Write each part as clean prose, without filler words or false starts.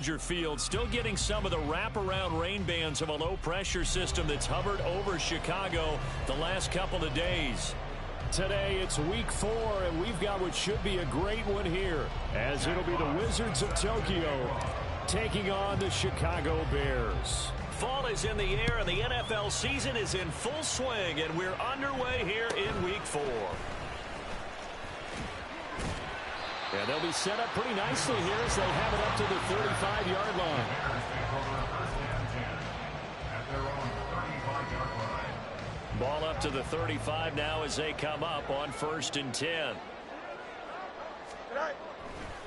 Field still getting some of the wraparound rain bands of a low-pressure system that's hovered over Chicago the last couple of days. Today, it's week 4, and we've got what should be a great one here, as it'll be the Wizards of Tokyo taking on the Chicago Bears. Fall is in the air, and the NFL season is in full swing, and we're underway here in week 4. And they'll be set up pretty nicely here as they have it up to the 35-yard line. Ball up to the 35 now as they come up on 1st and 10.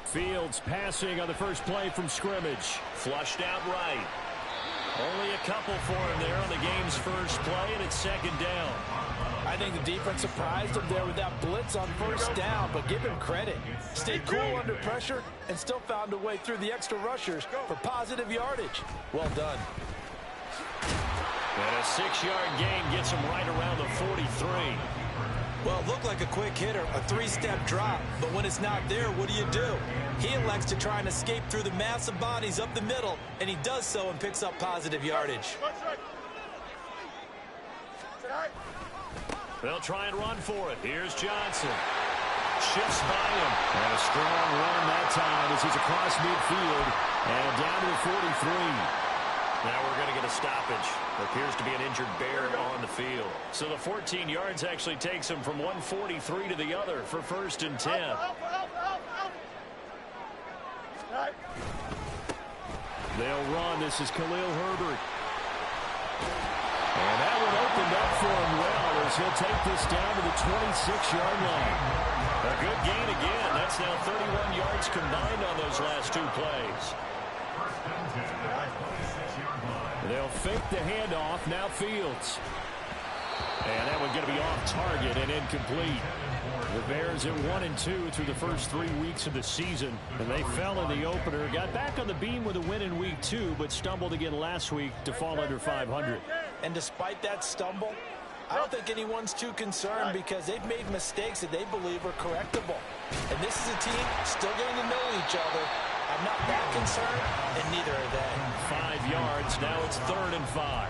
Fields passing on the first play from scrimmage. Flushed out right. Only a couple for him there on the game's first play, and it's 2nd down. I think the defense surprised him there with that blitz on 1st down, but give him credit. Stayed cool under pressure and still found a way through the extra rushers for positive yardage. Well done. And a 6-yard gain gets him right around the 43. Well, it looked like a quick hitter, a 3-step drop, but when it's not there, what do? He elects to try and escape through the massive bodies up the middle, and he does so and picks up positive yardage. They'll try and run for it. Here's Johnson. Shifts by him. And a strong run that time as he's across midfield and down to the 43. Now we're going to get a stoppage. There appears to be an injured Bear on the field. So the 14 yards actually takes him from 143 to the other for 1st and 10. They'll run. This is Khalil Herbert. And that one opened up for him well as he'll take this down to the 26-yard line. A good gain again. That's now 31 yards combined on those last 2 plays. They'll fake the handoff. Now Fields. And that one's going to be off target and incomplete. The Bears at 1-2 through the first 3 weeks of the season. And they fell in the opener. Got back on the beam with a win in week 2, but stumbled again last week to fall under 500. And despite that stumble, I don't think anyone's too concerned because they've made mistakes that they believe are correctable. And this is a team still getting to know each other. I'm not that concerned, and neither are they. 5 yards. Now it's 3rd and 5.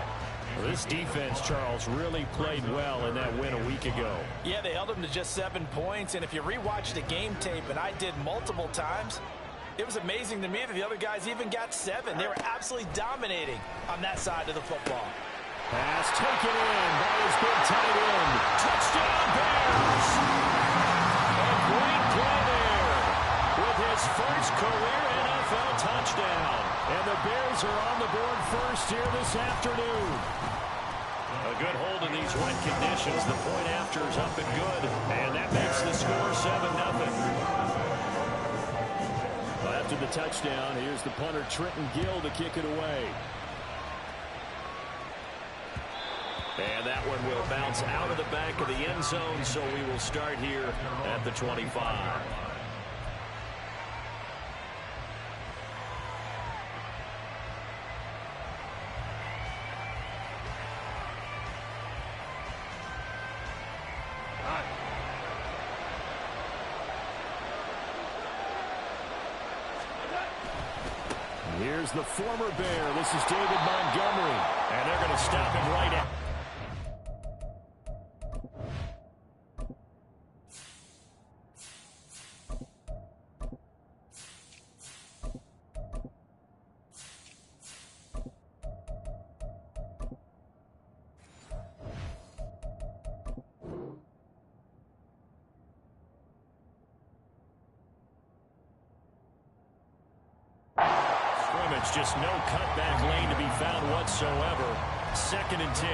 Well, this defense, Charles, really played well in that win a week ago. Yeah, they held them to just 7 points. And if you rewatch the game tape, and I did multiple times, it was amazing to me that the other guys even got 7. They were absolutely dominating on that side of the football. Pass taken in by his big tight end. Touchdown, Bears! A great play there with his first career NFL touchdown. And the Bears are on the board first here this afternoon. A good hold in these wet conditions. The point after is up and good. And that makes the score 7-0. After the touchdown, here's the punter Trenton Gill to kick it away. And that one will bounce out of the back of the end zone, so we will start here at the 25. Here's the former Bear. This is David Montgomery. And they're going to stop him right at. Just no cutback lane to be found whatsoever. 2nd and 10.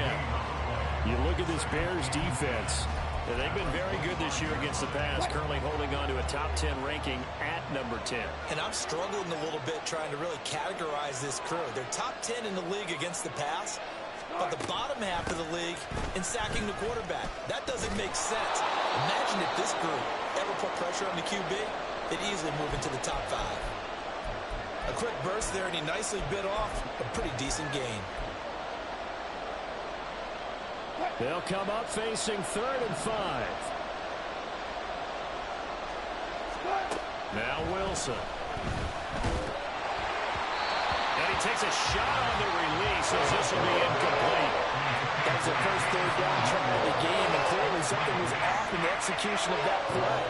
You look at this Bears defense. They've been very good this year against the pass, currently holding on to a top 10 ranking at number 10. And I'm struggling a little bit trying to really categorize this crew. They're top 10 in the league against the pass, but the bottom half of the league in sacking the quarterback. That doesn't make sense. Imagine if this group ever put pressure on the QB, they'd easily move into the top 5. A quick burst there, and he nicely bit off a pretty decent gain. They'll come up facing 3rd and 5. Now Wilson. takes a shot on the release as this will be incomplete. That was their first third down try of the game, and clearly something was off in the execution of that play.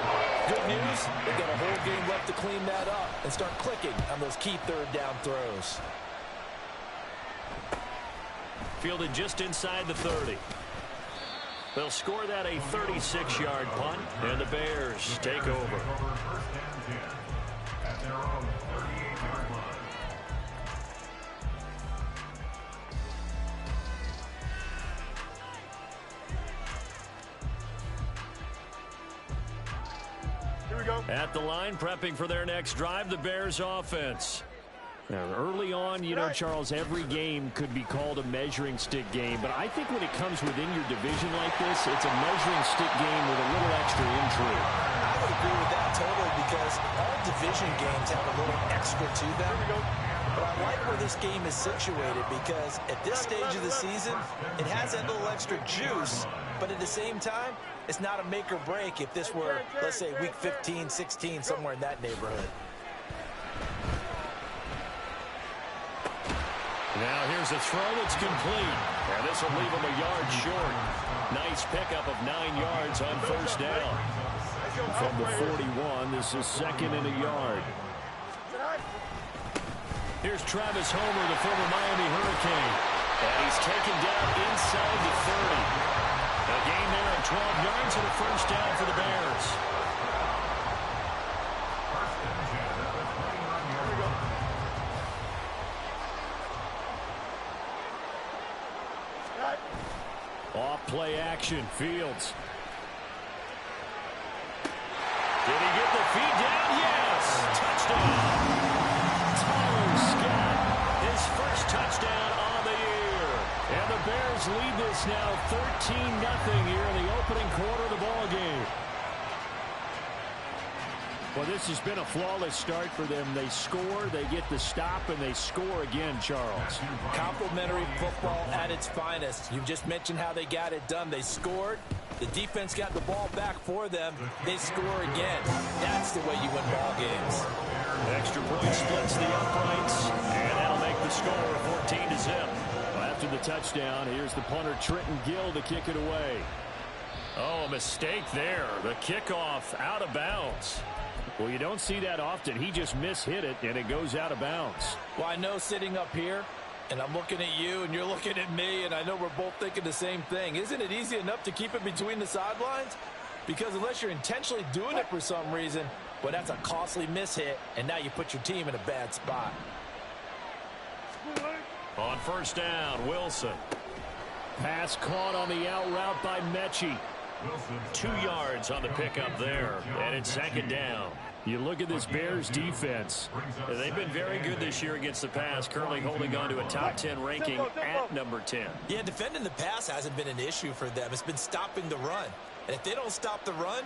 Good news, they've got a whole game left to clean that up and start clicking on those key third down throws. Fielded just inside the 30. They'll score that a 36-yard punt, and the Bears take over. At the line, prepping for their next drive, the Bears offense. Now, early on, you know, Charles, every game could be called a measuring stick game, but I think when it comes within your division like this, it's a measuring stick game with a little extra intrigue. I would agree with that totally, because all division games have a little extra to them. But I like where this game is situated, because at this stage of the season, it has that little extra juice, but at the same time, it's not a make or break if this were, let's say, week 15, 16, somewhere in that neighborhood. Now here's a throw that's complete. And this will leave him a yard short. Nice pickup of 9 yards on first down. From the 41, this is second and a yard. Here's Travis Homer, the former Miami Hurricane. And he's taken down inside the 30. A gain there of 12 yards and a first down for the Bears. Off play action, Fields. Did he get the feed down? Yes! Touchdown! Tyler Scott, his first touchdown on the year. And the Bears lead this now 13-0 here in the opening quarter of the ball game. Well, this has been a flawless start for them. They score, they get the stop, and they score again, Charles. Complimentary football at its finest. You just mentioned how they got it done. They scored. The defense got the ball back for them. They score again. That's the way you win ball games. Extra point splits the uprights, and that'll make the score 14-0. After the touchdown, here's the punter Trenton Gill to kick it away. Oh, a mistake there. The kickoff out of bounds. Well, you don't see that often. He just mishit it, and it goes out of bounds. Well, I know sitting up here, and I'm looking at you, and you're looking at me, and I know we're both thinking the same thing. Isn't it easy enough to keep it between the sidelines? Because unless you're intentionally doing it for some reason, well, that's a costly mishit, and now you put your team in a bad spot. On first down, Wilson. Pass caught on the out route by Mechie. 2 yards on the pickup there, and it's second down. You look at this Bears defense. They've been very good this year against the pass, currently holding on to a top 10 ranking at number 10. Yeah, defending the pass hasn't been an issue for them. It's been stopping the run. And if they don't stop the run,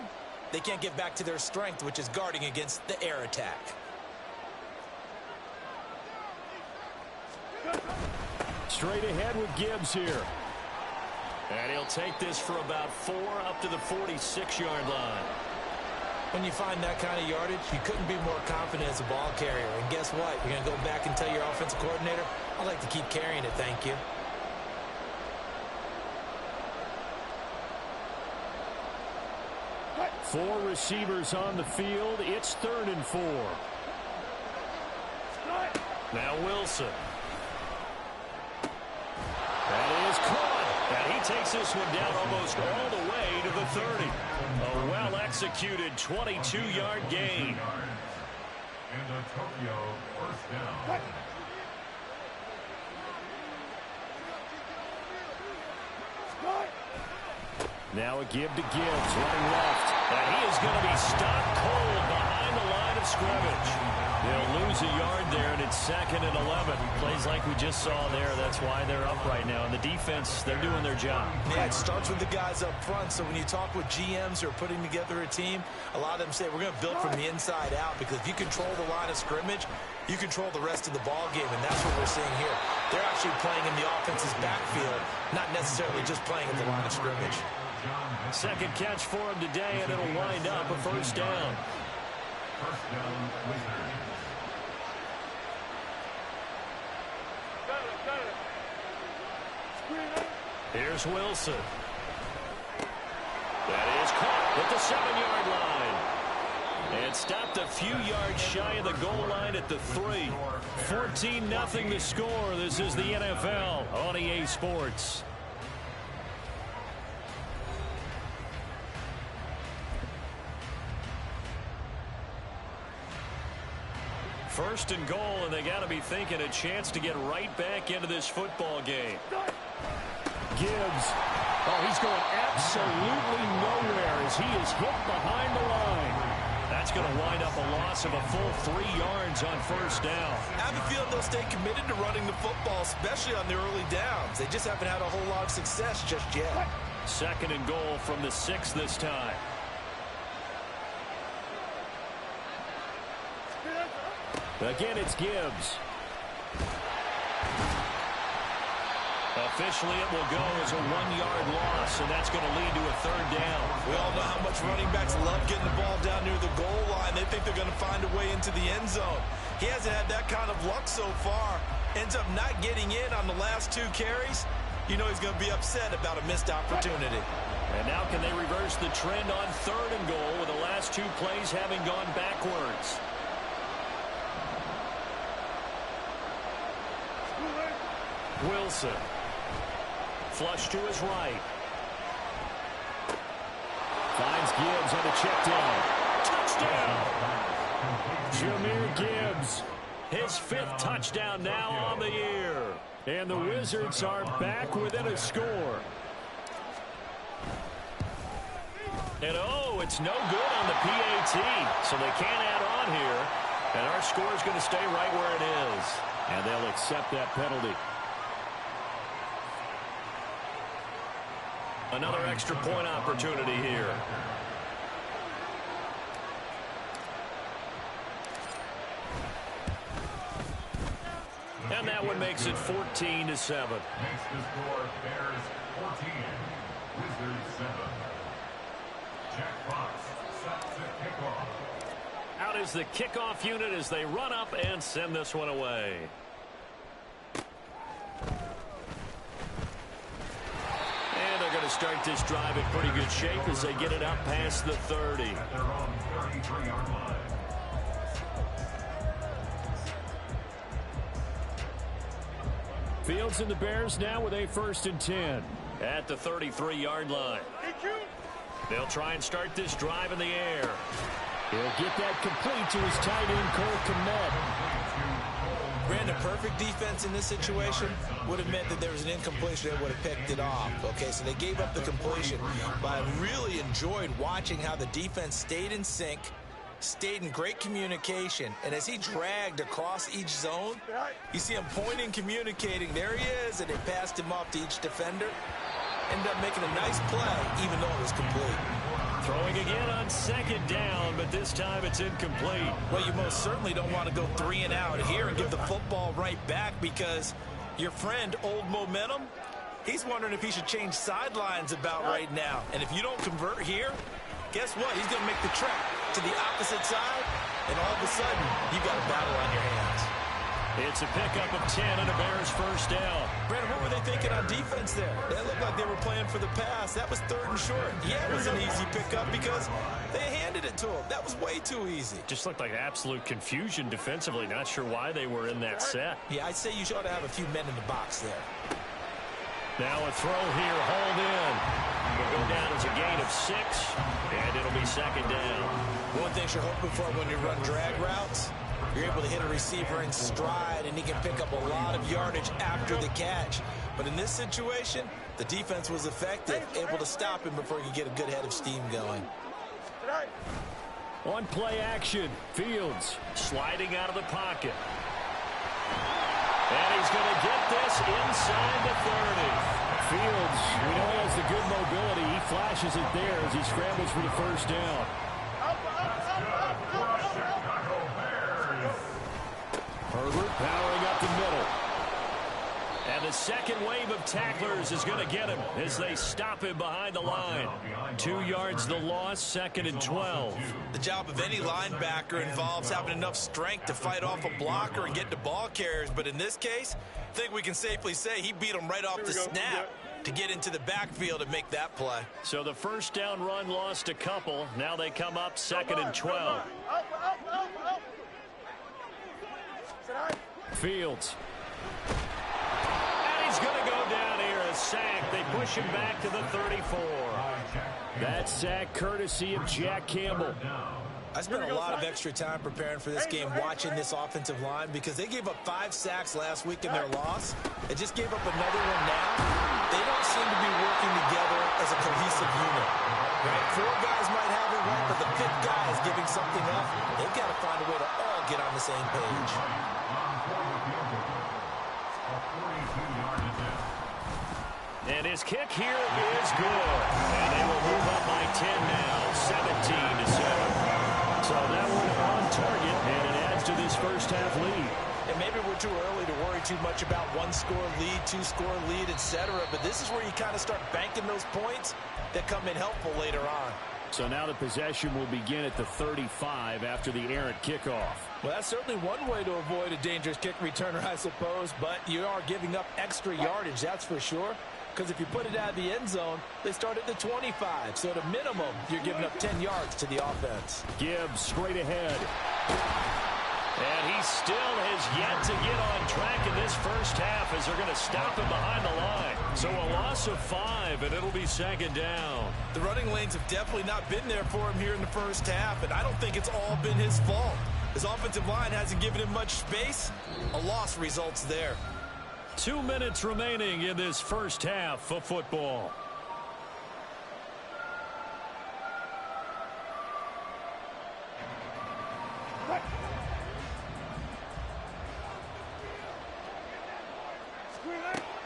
they can't get back to their strength, which is guarding against the air attack. Straight ahead with Gibbs here. And he'll take this for about 4 up to the 46-yard line. When you find that kind of yardage, you couldn't be more confident as a ball carrier. And guess what? You're going to go back and tell your offensive coordinator, I'd like to keep carrying it, thank you. Four receivers on the field. It's 3rd and 4. Now Wilson. That is caught. And he takes this one down almost all the way to the 30. A well-executed 22-yard gain. And a Tokyo first down. Now a give to Gibbs, running left. And he is going to be stopped cold behind the line of scrimmage. They'll lose a yard there, and it's 2nd and 11. Plays like we just saw there. That's why they're up right now. And the defense, they're doing their job. Yeah, it starts with the guys up front. So when you talk with GMs who are putting together a team, a lot of them say, we're going to build from the inside out. Because if you control the line of scrimmage, you control the rest of the ball game. And that's what we're seeing here. They're actually playing in the offense's backfield, not necessarily just playing at the line of scrimmage. Second catch for him today, and it'll wind up a first down. First down, Wizards. Here's Wilson. That is caught at the 7-yard line. And stopped a few yards shy of the goal line at the 3. 14-0 the score. This is the NFL on EA Sports. First and goal, and they got to be thinking a chance to get right back into this football game. Gibbs. Oh, he's going absolutely nowhere as he is hit behind the line. That's going to wind up a loss of a full 3 yards on first down. I have a feeling they'll stay committed to running the football, especially on the early downs. They just haven't had a whole lot of success just yet. Second and goal from the 6 this time. Again, it's Gibbs. Officially, it will go as a 1-yard loss, and that's going to lead to a third down. We all know how much running backs love getting the ball down near the goal line. They think they're going to find a way into the end zone. He hasn't had that kind of luck so far. Ends up not getting in on the last 2 carries. You know he's going to be upset about a missed opportunity. And now can they reverse the trend on third and goal with the last 2 plays having gone backwards? Wilson. Flush to his right. Finds Gibbs on the check down. Touchdown! Jahmyr Gibbs. His 5th touchdown now on the year. And the Wizards are back within a score. And oh, it's no good on the PAT. So they can't add on here. And our score is going to stay right where it is. And they'll accept that penalty. Another extra point opportunity here. And that one makes it 14-7. Makes the score Bears 14, Wizards 7. Jack Fox sets the kickoff. Out is the kickoff unit as they run up and send this one away. To start this drive in pretty good shape as they get it up past the 30. At their own 33-yard line. Fields and the Bears now with a 1st and 10 at the 33-yard line. They'll try and start this drive in the air. He'll get that complete to his tight end, Cole Kmet. Brandon, perfect defense in this situation would have meant that there was an incompletion that would have picked it off. Okay, so they gave up the completion, but I really enjoyed watching how the defense stayed in sync, stayed in great communication, and as he dragged across each zone, you see him pointing, communicating. There he is, and they passed him off to each defender. Ended up making a nice play, even though it was complete. Throwing again on 2nd down, but this time it's incomplete. Well, you most certainly don't want to go 3 and out here and give the football right back because your friend, Old Momentum, he's wondering if he should change sidelines about right now. And if you don't convert here, guess what? He's going to make the trek to the opposite side, and all of a sudden, you've got a battle on your hands. It's a pickup of 10 and a Bears 1st down. Brandon, what were they thinking on defense there? They looked like they were playing for the pass. That was 3rd and short. Yeah, it was an easy pickup because they handed it to him. That was way too easy. Just looked like absolute confusion defensively. Not sure why they were in that set. Yeah, I'd say you should have a few men in the box there. Now a throw here, hauled in. Will go down as a gain of 6, and it'll be 2nd down. One thing you're hoping for when you run drag routes, you're able to hit a receiver in stride, and he can pick up a lot of yardage after the catch. But in this situation, the defense was effective, able to stop him before he could get a good head of steam going. On play action, Fields sliding out of the pocket. And he's going to get this inside the 30. Fields, we know he has the good mobility. He flashes it there as he scrambles for the 1st down. Herbert powering up the middle. And the second wave of tacklers is going to get him as they stop him behind the line. 2 yards the loss, 2nd and 12. The job of any linebacker involves having enough strength to fight off a blocker and get to ball carriers. But in this case, I think we can safely say he beat him right off the snap to get into the backfield and make that play. So the first down run lost a couple. Now they come up 2nd and 12. Fields. And he's going to go down here, a sack. They push him back to the 34. That sack courtesy of Jack Campbell. I spent a lot of extra time preparing for this game watching this offensive line because they gave up 5 sacks last week in their loss. They just gave up another one now. They don't seem to be working together as a cohesive unit. Right? 4 guys might have it right, but the 5th guy is giving something up. They've got to find a way to all get on the same page. And his kick here is good. And they will move up by 10 now, 17-7. So that one on target, and it adds to this first half lead. And maybe we're too early to worry too much about 1-score lead, 2-score lead, etc. But this is where you kind of start banking those points that come in helpful later on. So now the possession will begin at the 35 after the errant kickoff. Well, that's certainly one way to avoid a dangerous kick returner, I suppose. But you are giving up extra yardage, that's for sure. Because if you put it out of the end zone, they start at the 25. So at a minimum, you're giving up 10 yards to the offense. Gibbs straight ahead. And he still has yet to get on track in this first half as they're going to stop him behind the line. So a loss of 5, and it'll be 2nd down. The running lanes have definitely not been there for him here in the first half, and I don't think it's all been his fault. His offensive line hasn't given him much space. A loss results there. 2 minutes remaining in this first half of football.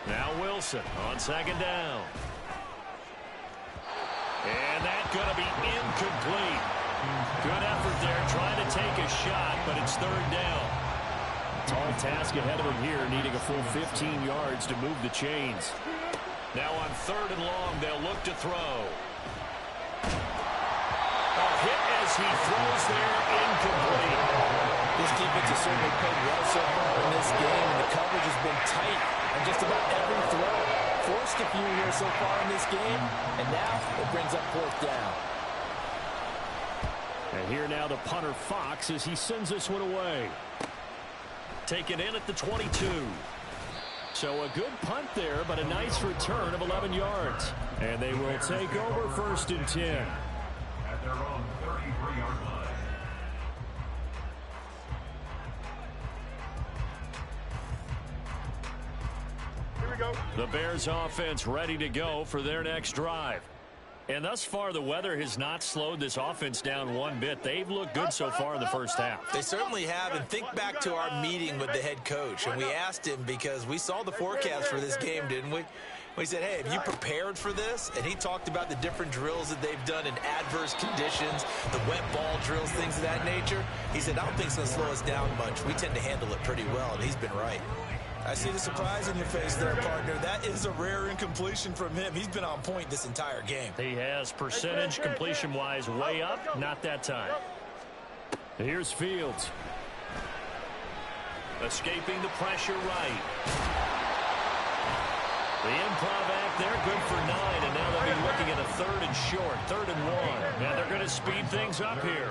Now Wilson on 2nd down. And that's going to be incomplete. Good effort there trying to take a shot, but it's 3rd down. Tall task ahead of him here, needing a full 15 yards to move the chains. Now on 3rd and long, they'll look to throw. A hit as he throws there, incomplete. This defense has certainly played well so far in this game, and the coverage has been tight on just about every throw. Forced a few here so far in this game, and now it brings up 4th down. And here now the punter Fox as he sends this one away. Taken in at the 22. So a good punt there, but a nice return of 11 yards. And they will take over 1st and 10. At their own 33-yard line. Here we go. The Bears offense ready to go for their next drive. And thus far, the weather has not slowed this offense down one bit. They've looked good so far in the first half. They certainly have, and think back to our meeting with the head coach, and we asked him because we saw the forecast for this game, didn't we? We said, hey, have you prepared for this? And he talked about the different drills that they've done in adverse conditions, the wet ball drills, things of that nature. He said, I don't think it's going to slow us down much. We tend to handle it pretty well, and he's been right. I see the surprise in your face there, partner. That is a rare incompletion from him. He's been on point this entire game. He has percentage completion-wise way up. Not that time. Here's Fields. Escaping the pressure right. The improv act there, good for 9, and now they'll be looking at a 3rd and short, 3rd and 1. And they're going to speed things up here.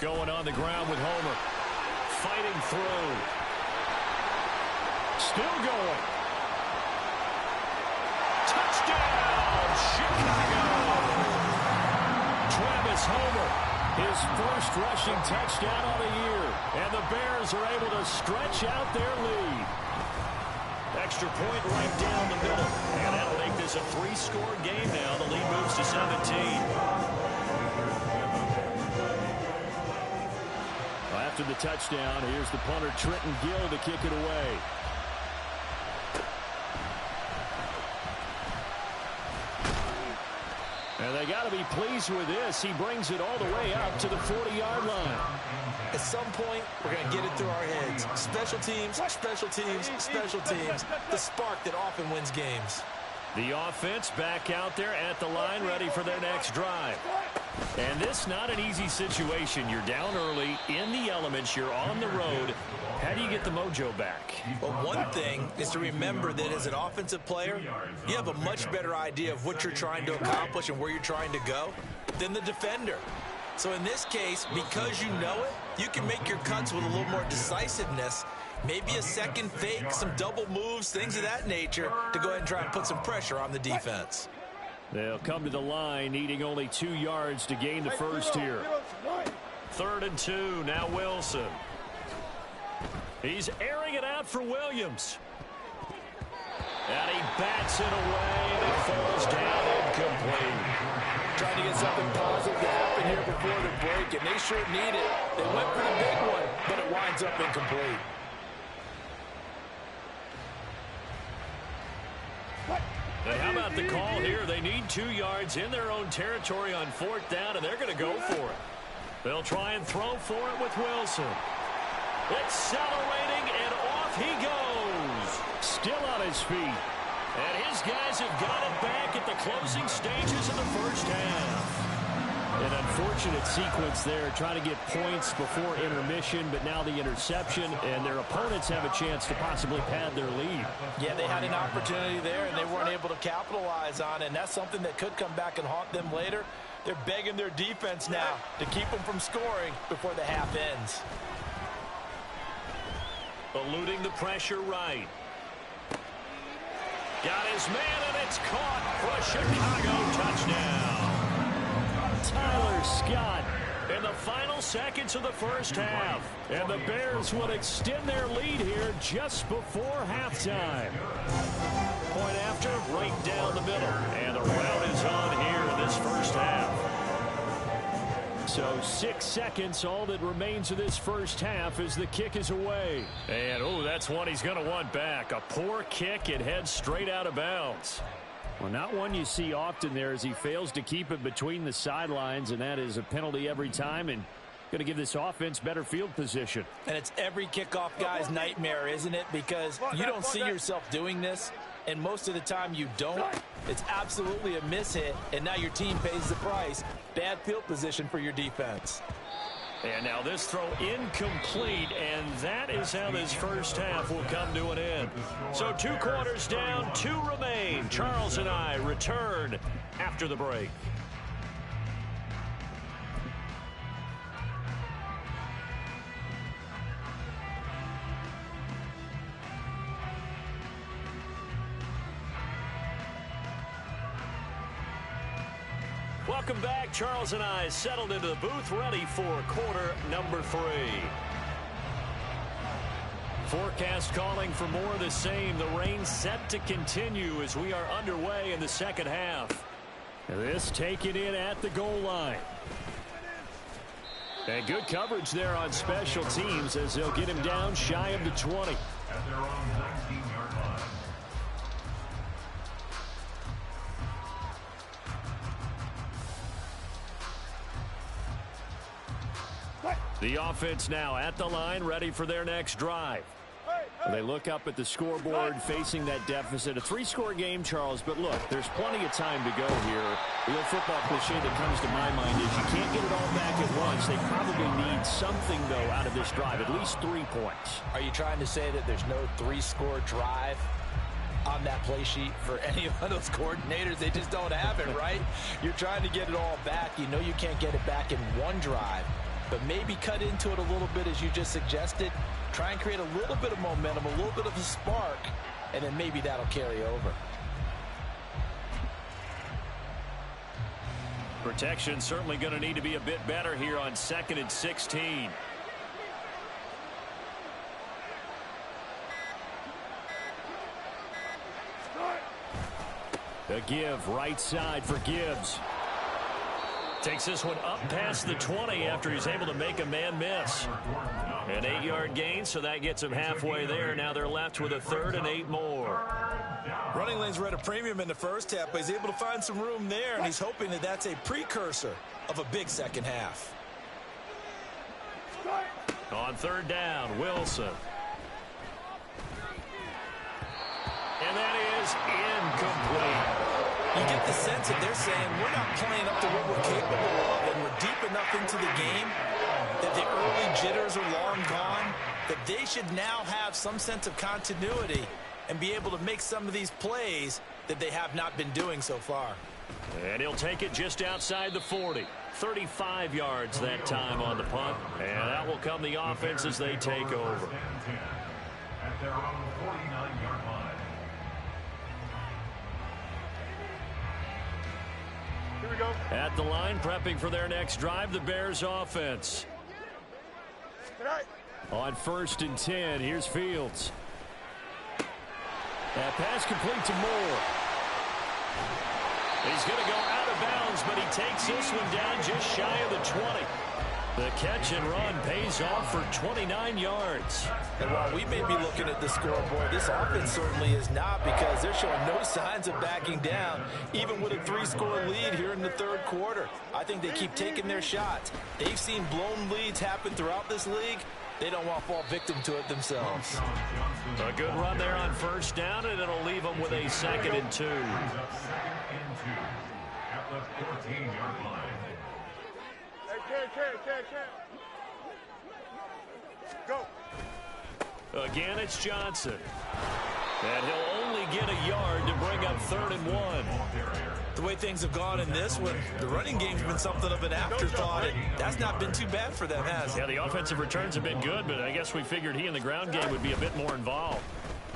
Going on the ground with Homer. Fighting through. Still going. Touchdown, Chicago! Travis Homer, his first rushing touchdown on the year. And the Bears are able to stretch out their lead. Extra point right down the middle. And that'll make this a 3-score game now. The lead moves to 17. After the touchdown, here's the punter Trenton Gill to kick it away. And they got to be pleased with this. He brings it all the way up to the 40-yard line. At some point, we're going to get it through our heads. Special teams, special teams, special teams. The spark that often wins games. The offense back out there at the line, ready for their next drive. And this not an easy situation. You're down early, in the elements, you're on the road. How do you get the mojo back? Well, one thing is to remember that as an offensive player, you have a much better idea of what you're trying to accomplish and where you're trying to go than the defender. So in this case, because you know it, you can make your cuts with a little more decisiveness. Maybe a second fake, some double moves, things of that nature to go ahead and try and put some pressure on the defense. They'll come to the line, needing only 2 yards to gain the first here. 3rd and 2, now Wilson. He's airing it out for Williams. And he bats it away, and it falls down incomplete. Trying to get something positive to happen here before the break, and they sure need it. They went for the big one, but it winds up incomplete. And how about the call here? They need 2 yards in their own territory on 4th down, and they're going to go for it. They'll try and throw for it with Wilson. Accelerating, and off he goes. Still on his feet. And his guys have got it back at the closing stages of the first half. An unfortunate sequence there, trying to get points before intermission, but now the interception, and their opponents have a chance to possibly pad their lead. Yeah, they had an opportunity there, and they weren't able to capitalize on it, and that's something that could come back and haunt them later. They're begging their defense now to keep them from scoring before the half ends. Eluding the pressure right. Got his man, and it's caught for a Chicago touchdown. Tyler Scott in the final seconds of the first half. And the Bears will extend their lead here just before halftime. Point after, right down the middle. And the route is on here in this first half. So 6 seconds, all that remains of this first half as the kick is away. And, oh, that's one he's going to want back. A poor kick, it heads straight out of bounds. Well, not one you see often there as he fails to keep it between the sidelines, and that is a penalty every time and going to give this offense better field position. And it's every kickoff guy's nightmare, isn't it? Because you don't see yourself doing this, and most of the time you don't. It's absolutely a mishit, and now your team pays the price. Bad field position for your defense. And now this throw incomplete, and that is how this first half will come to an end. So 2 quarters down, 2 remain. Charles and I return after the break. Welcome back. Charles and I settled into the booth, ready for quarter number 3. Forecast calling for more of the same. The rain set to continue as we are underway in the second half. This taken in at the goal line. And good coverage there on special teams as they'll get him down shy of the 20. At their own 19-yard line. The offense now at the line, ready for their next drive. They look up at the scoreboard, facing that deficit. A 3-score game, Charles, but look, there's plenty of time to go here. The old football cliche that comes to my mind is you can't get it all back at once. They probably need something, though, out of this drive, at least 3 points. Are you trying to say that there's no 3-score drive on that play sheet for any of those coordinators? They just don't have it, right? You're trying to get it all back. You know you can't get it back in one drive. But maybe cut into it a little bit as you just suggested. Try and create a little bit of momentum, a little bit of a spark, and then maybe that'll carry over. Protection certainly going to need to be a bit better here on 2nd and 16. The give, right side for Gibbs. Takes this one up past the 20 after he's able to make a man miss. An 8-yard gain, so that gets him halfway there. Now they're left with a 3rd and 8 more. Running lanes were at a premium in the first half, but he's able to find some room there, and he's hoping that that's a precursor of a big second half. On third down, Wilson. And that is incomplete. You get the sense that they're saying we're not playing up to what we're capable of, and we're deep enough into the game that the early jitters are long gone, that they should now have some sense of continuity and be able to make some of these plays that they have not been doing so far. And he'll take it just outside the 40. 35 yards that time on the punt. And that will come the offense as they take over. At their own 49-yard line. Here we go. At the line, prepping for their next drive, the Bears offense. Good night. On 1st and 10, here's Fields. That pass complete to Moore. He's going to go out of bounds, but he takes this one down just shy of the 20. The catch and run pays off for 29 yards. And while we may be looking at the scoreboard, this offense certainly is not, because they're showing no signs of backing down, even with a 3-score lead here in the third quarter. I think they keep taking their shots. They've seen blown leads happen throughout this league. They don't want to fall victim to it themselves. A good run there on 1st down, and it'll leave them with a 2nd and 2. At the 14-yard line. Go. Again, it's Johnson. And he'll only get a yard to bring up 3rd and 1. The way things have gone in this one, the running game's been something of an afterthought, and that's not been too bad for them, has it? Yeah, the offensive returns have been good, but I guess we figured he in the ground game would be a bit more involved.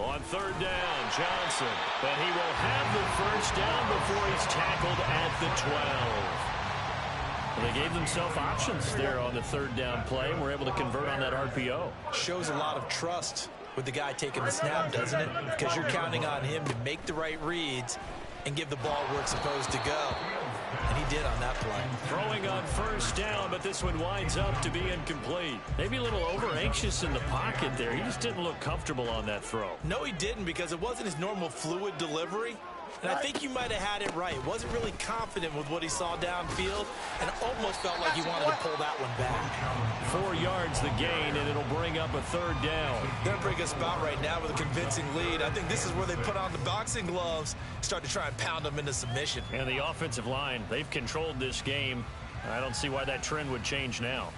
On 3rd down, Johnson. But he will have the 1st down before he's tackled at the 12. Well, they gave themselves options there on the 3rd down play, and were able to convert on that RPO. Shows a lot of trust with the guy taking the snap, doesn't it? Because you're counting on him to make the right reads and give the ball where it's supposed to go. And he did on that play. Throwing on 1st down, but this one winds up to be incomplete. Maybe a little over-anxious in the pocket there. He just didn't look comfortable on that throw. No, he didn't, because it wasn't his normal fluid delivery. And I think you might have had it right. Wasn't really confident with what he saw downfield, and almost felt like he wanted to pull that one back. 4 yards the gain, and it'll bring up a 3rd down. They're in a pretty good spot right now with a convincing lead. I think this is where they put on the boxing gloves, start to try and pound them into submission. And the offensive line, they've controlled this game. I don't see why that trend would change now.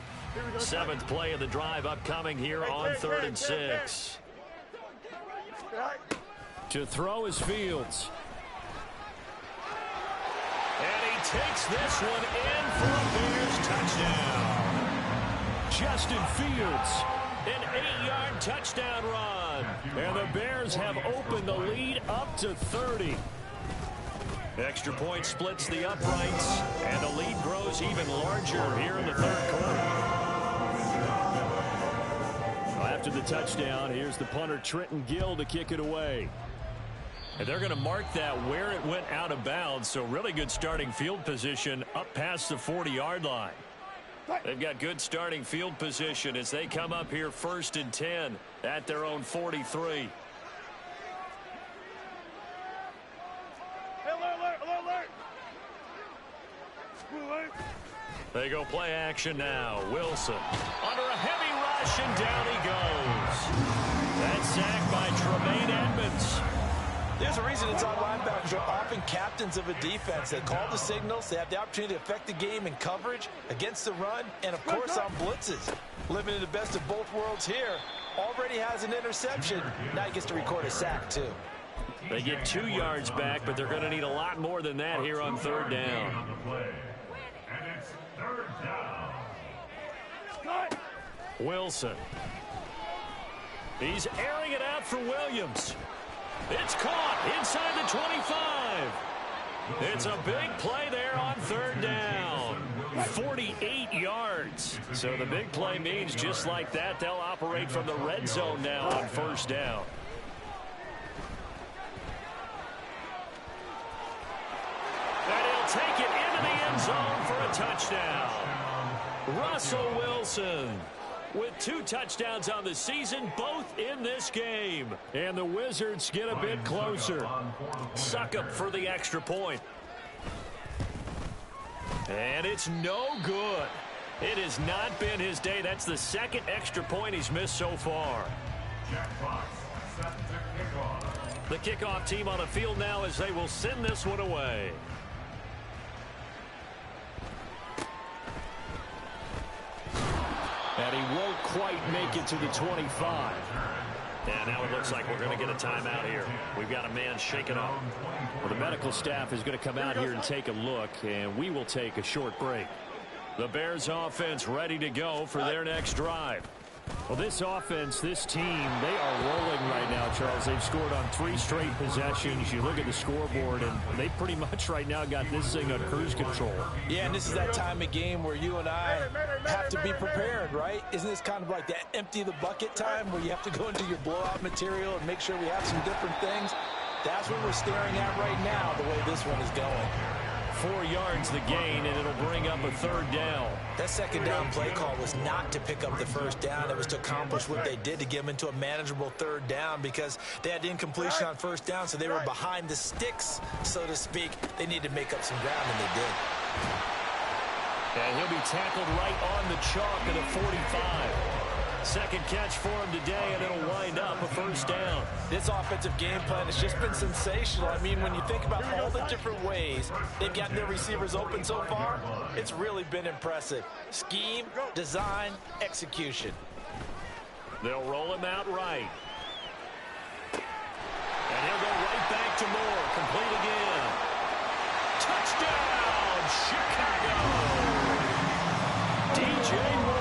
7th play of the drive upcoming here on 3rd and 6. To throw is Fields. And he takes this one in for a Bears touchdown. Justin Fields, an 8-yard touchdown run. And the Bears have opened the lead up to 30. Extra point splits the uprights, and the lead grows even larger here in the 3rd quarter. After the touchdown, here's the punter Trenton Gill to kick it away. And they're going to mark that where it went out of bounds, so really good starting field position up past the 40-yard line. They've got good starting field position as they come up here 1st and 10 at their own 43. They go play action now. Wilson under a heavy rush, and down he goes. That's sacked by Tremaine Edmonds. There's a reason it's on linebackers are often captains of a defense. They call the signals. They have the opportunity to affect the game in coverage, against the run, and, of course, on blitzes. Living in the best of both worlds here. Already has an interception. Now he gets to record a sack, too. They get 2 yards back, but they're going to need a lot more than that here on 3rd down. And it's 3rd down. Wilson. He's airing it out for Williams. It's caught inside the 25. It's a big play there on 3rd down. 48 yards. So the big play means just like that, they'll operate from the red zone now on 1st down. And he'll take it into the end zone for a touchdown. Russell Wilson with 2 touchdowns on the season, both in this game. And the Wizards get a bit closer. Succop for the extra point. And it's no good. It has not been his day. That's the second extra point he's missed so far. Jackpot set to kick off. The kickoff team on the field now as they will send this one away. And he won't quite make it to the 25. And now it looks like we're going to get a timeout here. We've got a man shaken up. Well, the medical staff is going to come out here and take a look, and we will take a short break. The Bears offense ready to go for their next drive. Well, this offense, this team, they are rolling right now, Charles. They've scored on 3 straight possessions. You look at the scoreboard, and they pretty much right now got this thing on cruise control. Yeah, and this is that time of game where you and I have to be prepared, right? Isn't this kind of like that empty the bucket time where you have to go into your blowout material and make sure we have some different things? That's what we're staring at right now, the way this one is going. 4 yards the gain, and it'll bring up a 3rd down. That second down play call was not to pick up the first down. It was to accomplish what they did, to get them into a manageable 3rd down, because they had incompletion on first down, so they were behind the sticks, so to speak. They needed to make up some ground, and they did. And he'll be tackled right on the chalk at the 45. Second catch for him today, and it'll wind up a 1st down. This offensive game plan has just been sensational. I mean, when you think about all the different ways they've gotten their receivers open so far, it's really been impressive. Scheme, design, execution. They'll roll him out right. And he'll go right back to Moore. Complete again. Touchdown, Chicago! DJ Moore.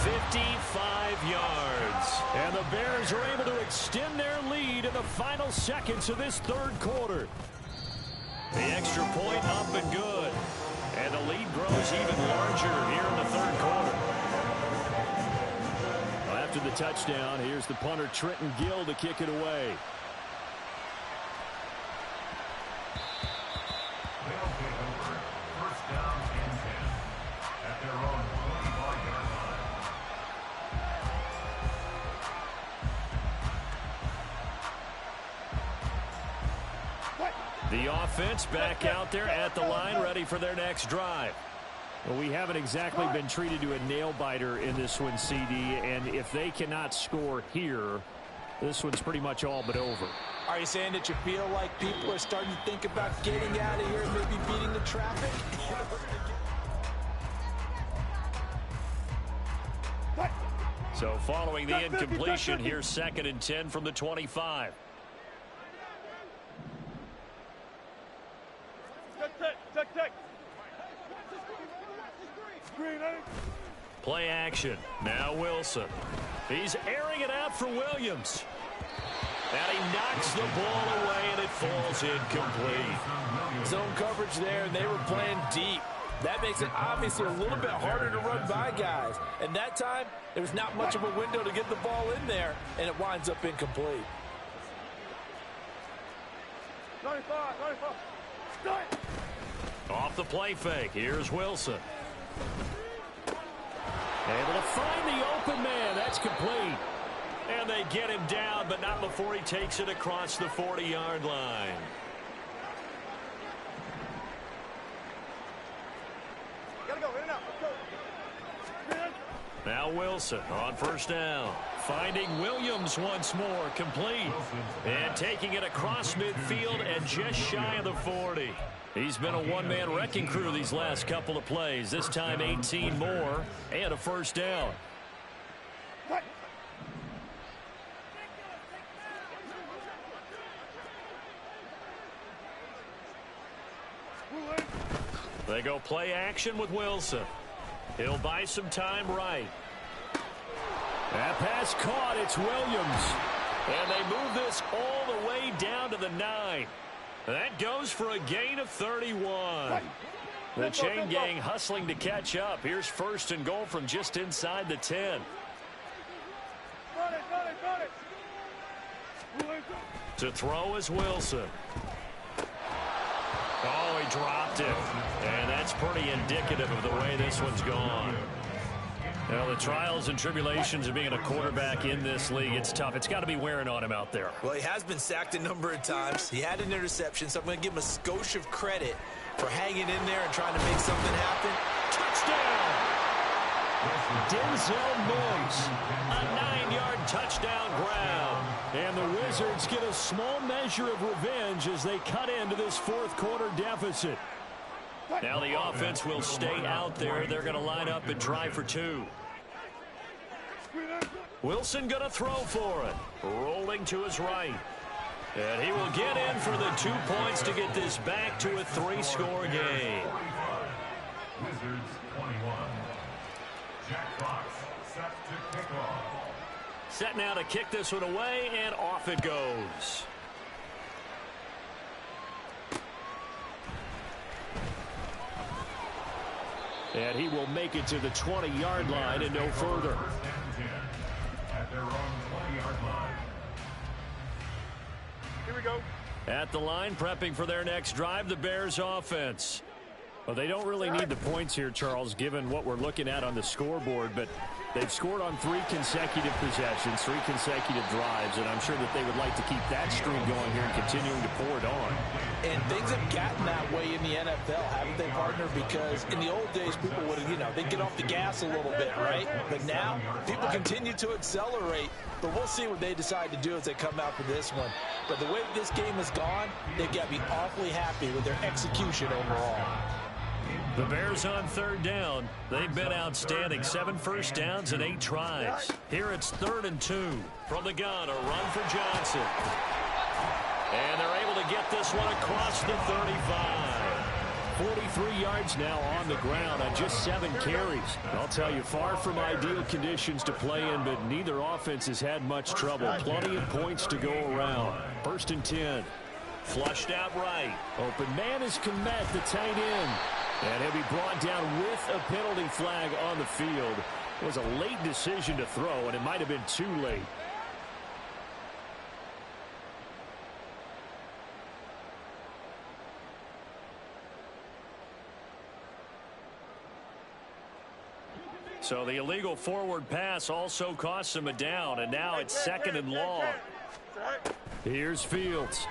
55 yards. And the Bears are able to extend their lead in the final seconds of this 3rd quarter. The extra point up and good. And the lead grows even larger here in the 3rd quarter. Well, after the touchdown, here's the punter Trenton Gill to kick it away. They'll take over. 1st down and 10 at their own 25-yard line. The offense back out there at the line, ready for their next drive. Well, we haven't exactly been treated to a nail-biter in this one, CD, and if they cannot score here, this one's pretty much all but over. Are you saying that you feel like people are starting to think about getting out of here and maybe beating the traffic? So following the incompletion, here's 2nd and 10 from the 25. Play action. Now Wilson. He's airing it out for Williams. And he knocks the ball away, and it falls incomplete. Zone coverage there, and they were playing deep. That makes it obviously a little bit harder to run by guys. And that time, there's not much of a window to get the ball in there, and it winds up incomplete. 95. Off the play fake. Here's Wilson. Able to find the open man. That's complete. And they get him down, but not before he takes it across the 40-yard line. Gotta go, in and out. Let's go. Now Wilson on 1st down. Finding Williams once more. Complete. And taking it across midfield and just shy of the 40. He's been a one-man wrecking crew these last couple of plays. This time 18 more and a 1st down. They go play action with Wilson. He'll buy some time right. That pass caught. It's Williams. And they move this all the way down to the 9. That goes for a gain of 31. The chain gang hustling to catch up. Here's 1st and goal from just inside the 10. To throw is Wilson. Oh, he dropped it. And that's pretty indicative of the way this one's gone. Well, the trials and tribulations of being a quarterback in this league, it's tough. It's got to be wearing on him out there. Well, he has been sacked a number of times. He had an interception, so I'm going to give him a skosh of credit for hanging in there and trying to make something happen. Touchdown! Denzel Mims, a 9-yard touchdown grab. And the Wizards get a small measure of revenge as they cut into this fourth quarter deficit. Now the offense will stay out there. They're going to line up and try for two. Wilson going to throw for it. Rolling to his right. And he will get in for the 2 points to get this back to a 3-score game. Wizards 21. Jack Fox set to kick off. Set now to kick this one away, and off it goes. And he will make it to the 20-yard line and no further. First and 10 at their own 20-yard line. Here we go. At the line, prepping for their next drive, the Bears offense. Well, they don't really need the points here, Charles, given what we're looking at on the scoreboard, but they've scored on 3 consecutive possessions, 3 consecutive drives, and I'm sure that they would like to keep that streak going here and continuing to pour it on. And things have gotten that way in the NFL, haven't they, partner? Because in the old days, people would, they'd get off the gas a little bit, right? But now, people continue to accelerate. But we'll see what they decide to do as they come out for this one. But the way this game has gone, they've got to be awfully happy with their execution overall. The Bears on third down. They've been outstanding. 7 first downs and 8 tries. Here it's 3rd and 2. From the gun, a run for Johnson. And they're able to get this one across the 35. 43 yards now on the ground on just 7 carries. I'll tell you, far from ideal conditions to play in, but neither offense has had much trouble. Plenty of points to go around. 1st and 10. Flushed out right. Open man is Komet, the tight end. And he'll be brought down with a penalty flag on the field. It was a late decision to throw, and it might have been too late. So the illegal forward pass also costs him a down, and now it's 2nd and long. Here's Fields.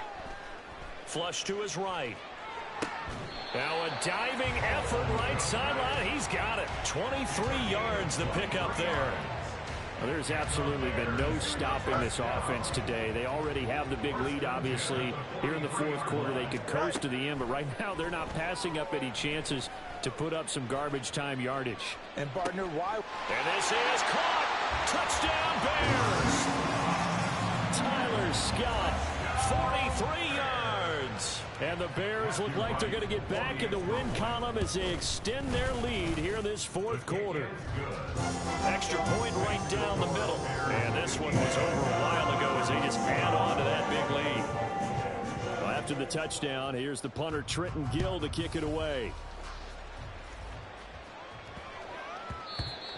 Flush to his right. Now a diving effort right sideline. He's got it. 23 yards the pickup there. Well, there's absolutely been no stopping this offense today. They already have the big lead, obviously. Here in the fourth quarter, they could coast to the end, but right now they're not passing up any chances to put up some garbage time yardage. And, partner, why? And this is caught. Touchdown, Bears. Tyler Scott, 43 yards. And the Bears look like they're going to get back in the win column as they extend their lead here in this fourth quarter. Extra point right down the middle. And this one was over a while ago as they just add on to that big lead. Well, after the touchdown, here's the punter Trenton Gill to kick it away.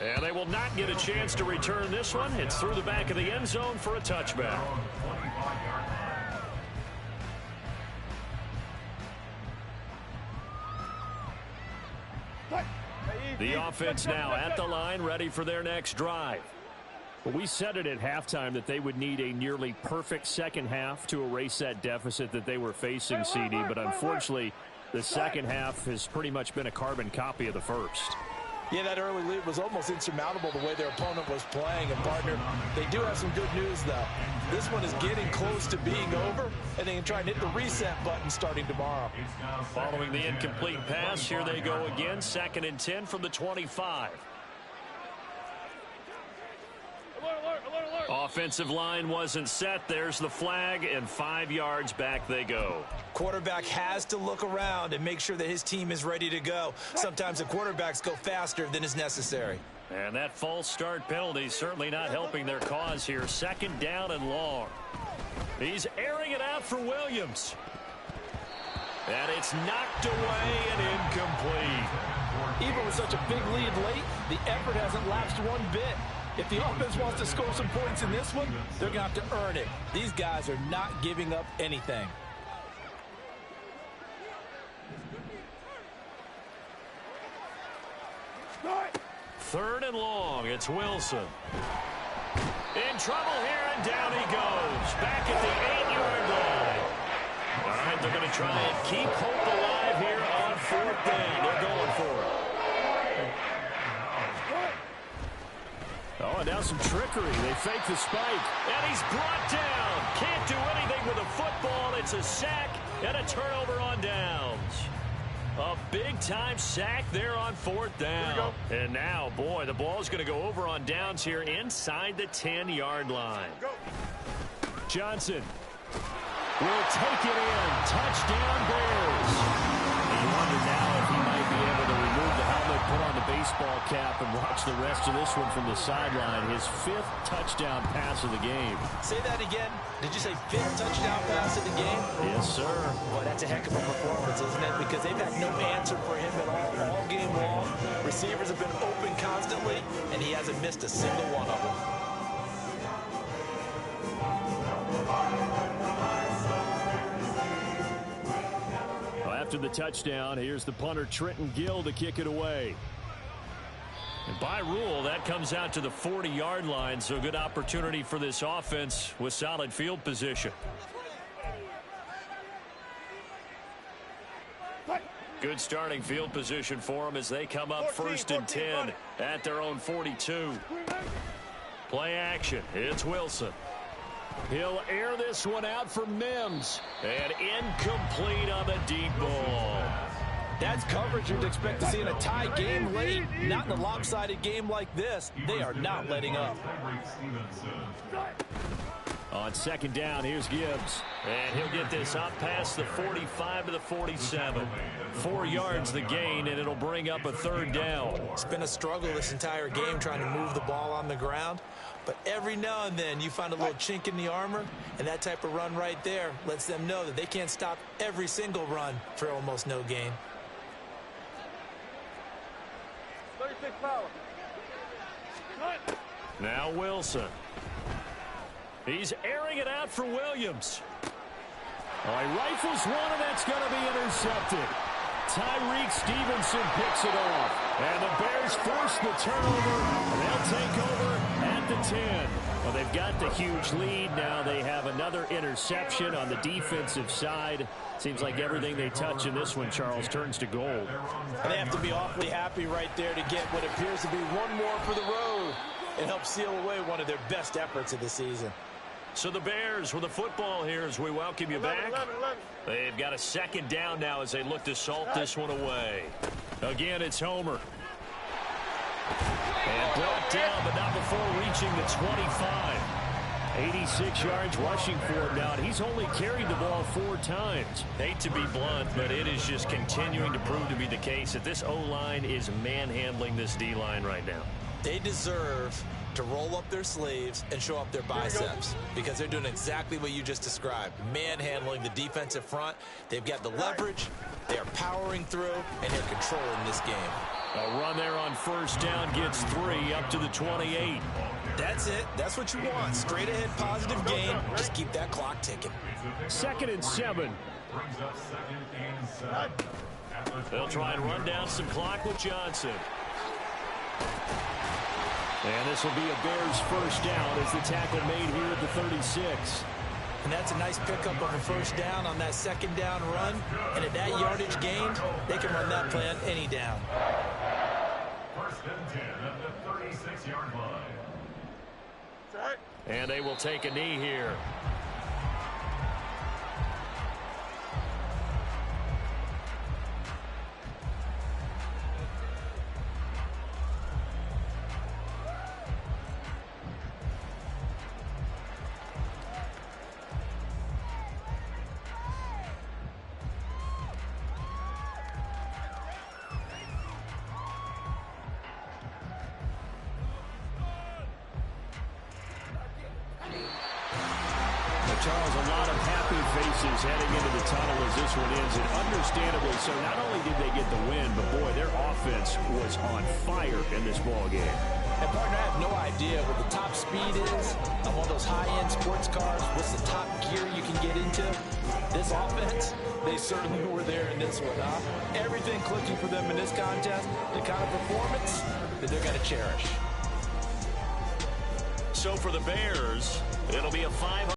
And they will not get a chance to return this one. It's through the back of the end zone for a touchback. The offense now at the line, ready for their next drive. Well, we said it at halftime that they would need a nearly perfect second half to erase that deficit that they were facing, CD. But unfortunately, the second half has pretty much been a carbon copy of the first. Yeah, that early lead was almost insurmountable the way their opponent was playing. And, partner, they do have some good news, though. This one is getting close to being over, and they can try and hit the reset button starting tomorrow. Following the incomplete pass, here they go again. 2nd and 10 from the 25. Offensive line wasn't set. There's the flag, and 5 yards back they go. Quarterback has to look around and make sure that his team is ready to go. Sometimes the quarterbacks go faster than is necessary. And that false start penalty certainly not helping their cause here. 2nd down and long. He's airing it out for Williams. And it's knocked away and incomplete. Even with such a big lead late, the effort hasn't lapsed one bit. If the offense wants to score some points in this one, they're going to have to earn it. These guys are not giving up anything. Third and long. It's Wilson. In trouble here, and down he goes. Back at the 8-yard line. All right, they're going to try and keep hope alive here on 4th down. They're going for it. now some trickery. They fake the spike. And he's brought down. Can't do anything with a football. It's a sack and a turnover on downs. A big-time sack there on 4th down. And now, boy, the ball's going to go over on downs here inside the 10-yard line. Johnson will take it in. Touchdown, Bears. And you wonder now if he might be able to remove the helmet, put on the baseball cap, and watch the rest of this one from the sideline. His 5th touchdown pass of the game. Say that again. Did you say 5th touchdown pass of the game? Yes, sir. Boy, that's a heck of a performance, isn't it? Because they've had no answer for him at all game long. Receivers have been open constantly, and he hasn't missed a single one of them. After the touchdown, here's the punter Trenton Gill to kick it away. And by rule, that comes out to the 40-yard line, so good opportunity for this offense with solid field position. Good starting field position for them as they come up 1st and 10 at their own 42. Play action. It's Wilson. He'll air this one out for Mims. And incomplete on the deep ball. That's coverage you'd expect to see in a tie game late. Not in a lopsided game like this. They are not letting up. On 2nd down, here's Gibbs. And he'll get this up past the 45 to the 47. 4 yards the gain, and it'll bring up a 3rd down. It's been a struggle this entire game trying to move the ball on the ground. But every now and then you find a little chink in the armor, and that type of run right there lets them know that they can't stop every single run for almost no gain. 36 power. Now Wilson. He's airing it out for Williams. Oh, he rifles one, and that's going to be intercepted. Tyreek Stevenson picks it off. And the Bears force the turnover, and they'll take over at the 10. Well, they've got the huge lead. Now they have another interception on the defensive side. Seems like everything they touch in this one, Charles, turns to gold. And they have to be awfully happy right there to get what appears to be one more for the road. It helps seal away one of their best efforts of the season. So the Bears with the football here as we welcome you back. They've got a 2nd down now as they look to salt this one away. Again, it's Homer. And brought down, but not before reaching the 25. 86 yards rushing for him now, and he's only carried the ball 4 times. Hate to be blunt, but it is just continuing to prove to be the case that this O-line is manhandling this D-line right now. They deserve to roll up their sleeves and show up their biceps because they're doing exactly what you just described, manhandling the defensive front. They've got the leverage, they're powering through, and they're controlling this game. A run there on 1st down gets 3 up to the 28. That's it. That's what you want. Straight ahead positive gain. Just keep that clock ticking. 2nd and 7. They'll try and run down some clock with Johnson. And this will be a Bears 1st down as the tackle made here at the 36. And that's a nice pickup of a 1st down on that 2nd down run. And at that yardage gained, they can run that play on any down. 1st and 10 at the 36-yard line. And they will take a knee here. Charles, a lot of happy faces heading into the tunnel as this one ends, and understandably so. Not only did they get the win, but boy, their offense was on fire in this ball game. And partner, I have no idea what the top speed is on one of those high-end sports cars. What's the top gear you can get into? This offense, they certainly were there in this one, huh? Everything clicking for them in this contest, the kind of performance that they're going to cherish. So for the Bears, it'll be a 5